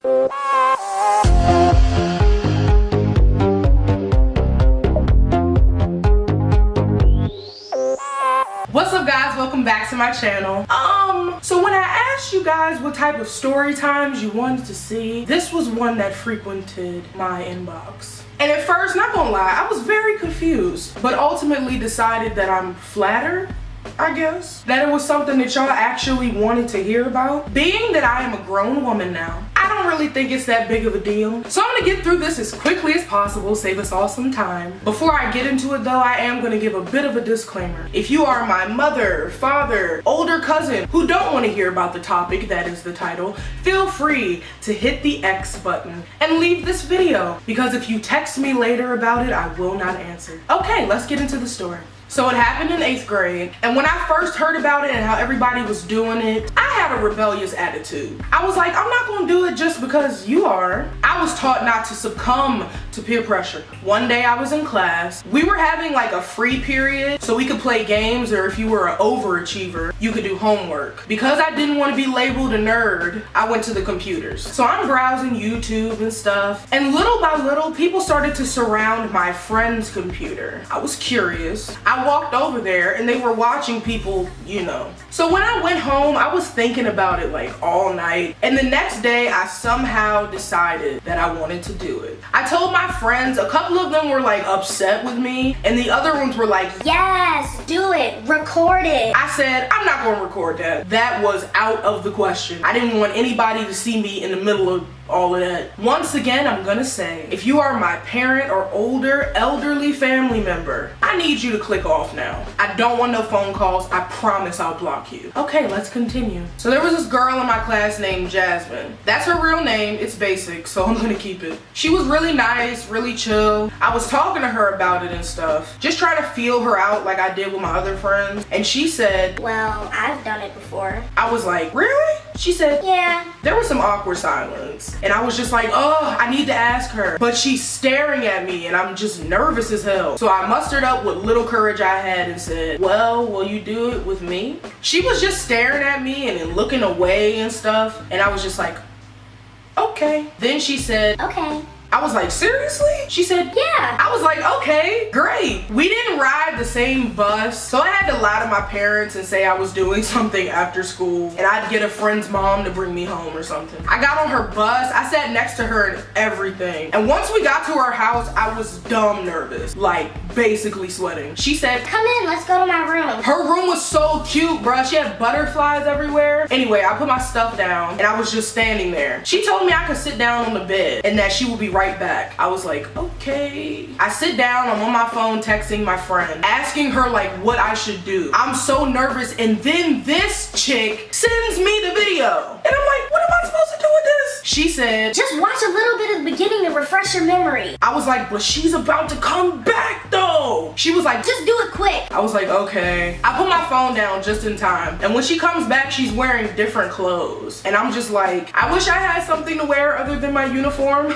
What's up guys, welcome back to my channel. So when I asked you guys what type of story times you wanted to see, this was one that frequented my inbox. And at first, not gonna lie, I was very confused, but ultimately decided that I'm flattered, I guess, that it was something that y'all actually wanted to hear about. Being that I am a grown woman now, I don't really think it's that big of a deal. So I'm gonna get through this as quickly as possible, save us all some time. Before I get into it though, I am gonna give a bit of a disclaimer. If you are my mother, father, older cousin who don't want to hear about the topic that is the title, feel free to hit the X button and leave this video, because if you text me later about it, I will not answer. Okay, let's get into the story. So it happened in 8th grade, and when I first heard about it and how everybody was doing it, I had a rebellious attitude. I was like, I'm not gonna do it just because you are. I was taught not to succumb to peer pressure. One day I was in class, we were having like a free period so we could play games, or if you were an overachiever, you could do homework. Because I didn't want to be labeled a nerd, I went to the computers. So I'm browsing YouTube and stuff, and little by little, people started to surround my friend's computer. I was curious. I walked over there and they were watching people, you know. So when I went home, I was thinking about it like all night, and the next day I somehow decided that I wanted to do it. I told my friends, a couple of them were like upset with me, and the other ones were like, yes, do it, record it. I said, I'm not gonna record that. That was out of the question. I didn't want anybody to see me in the middle of all of that. Once again, I'm gonna say, if you are my parent or older elderly family member, I need you to click off now. I don't want no phone calls. I promise I'll block you. Okay, let's continue. So there was this girl in my class named Jasmine. That's her real name. It's basic, so I'm gonna keep it. She was really nice, really chill. I was talking to her about it and stuff, just trying to feel her out like I did with my other friends, and she said, well, I've done it before. I was like, really? She said, yeah. There was some awkward silence, and I was just like, oh, I need to ask her. But she's staring at me and I'm just nervous as hell. So I mustered up what little courage I had and said, well, will you do it with me? She was just staring at me and then looking away and stuff, and I was just like, okay. Then she said, okay. I was like, seriously? She said, yeah. I was like, okay, great. We didn't ride the same bus, so I had to lie to my parents and say I was doing something after school, and I'd get a friend's mom to bring me home or something. I got on her bus, I sat next to her and everything. And once we got to her house, I was dumb nervous, like basically sweating. She said, come in, let's go to my room. Her room was so cute, bruh. She had butterflies everywhere. Anyway, I put my stuff down and I was just standing there. She told me I could sit down on the bed and that she would be right back. I was like, okay. I sit down, I'm on my phone texting my friend, asking her like what I should do. I'm so nervous, and then this chick sends me the video. And I'm like, what am I supposed to do with this? She said, just watch a little bit of the beginning to refresh your memory. I was like, but she's about to come back though. She was like, just do it quick. I was like, okay. I put my phone down just in time, and when she comes back, she's wearing different clothes, and I'm just like, I wish I had something to wear other than my uniform.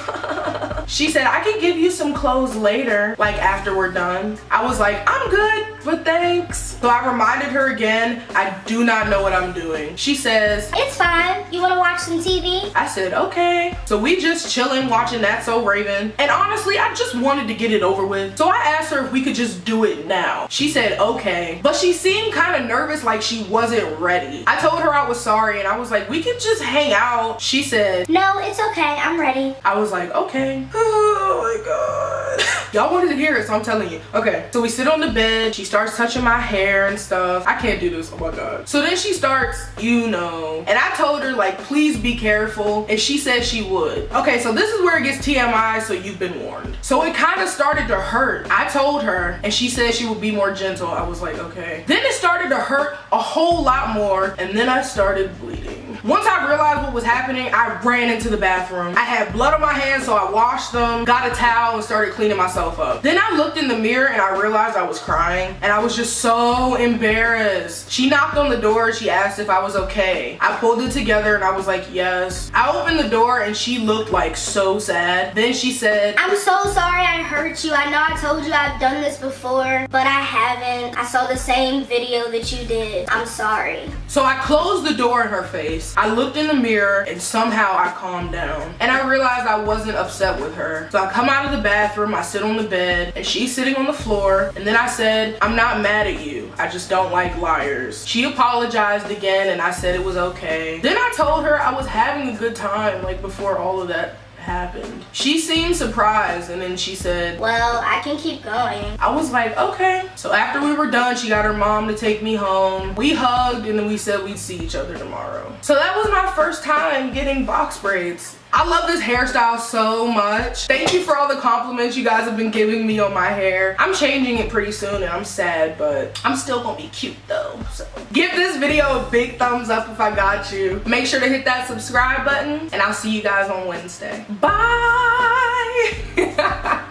She said, I can give you some clothes later, like after we're done. I was like, I'm good, but thanks. So I reminded her again, I do not know what I'm doing. She says, it's fine. You wanna watch some TV? I said, okay. So we just chilling, watching That's So Raven. And honestly, I just wanted to get it over with. So I asked her if we could just do it now. She said, okay. But she seemed kind of nervous, like she wasn't ready. I told her I was sorry, and I was like, we could just hang out. She said, no, it's okay, I'm ready. I was like, okay. Oh my God. Y'all wanted to hear it, so I'm telling you. Okay, so we sit on the bed. She starts touching my hair and stuff. I can't do this, oh my God. So then she starts, you know, and I told her like, please be careful, and she said she would. Okay, so this is where it gets TMI, so you've been warned. So it kind of started to hurt. I told her, and she said she would be more gentle. I was like, okay. Then it started to hurt a whole lot more, and then I started bleeding. Once I realized what was happening, I ran into the bathroom. I had blood on my hands, so I washed them, got a towel, and started cleaning myself up. Then I looked in the mirror and I realized I was crying, and I was just so embarrassed. She knocked on the door. She asked if I was okay. I pulled it together and I was like, yes. I opened the door and she looked like so sad. Then she said, I'm so sorry I hurt you. I know I told you I've done this before, but I haven't. I saw the same video that you did. I'm sorry. So I closed the door in her face. I looked in the mirror and somehow I calmed down. And I realized I wasn't upset with her. So I come out of the bathroom, I sit on the bed, and she's sitting on the floor. And then I said, I'm not mad at you. I just don't like liars. She apologized again and I said it was okay. Then I told her I was having a good time, like before all of that happened. She seemed surprised and then she said, Well, I can keep going. I was like, okay. So after we were done, she got her mom to take me home. We hugged and then we said we'd see each other tomorrow. So that was my first time getting box braids. I love this hairstyle so much. Thank you for all the compliments you guys have been giving me on my hair. I'm changing it pretty soon and I'm sad, but I'm still gonna be cute though. So give this video a big thumbs up if I got you. Make sure to hit that subscribe button and I'll see you guys on Wednesday. Bye.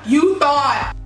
You thought.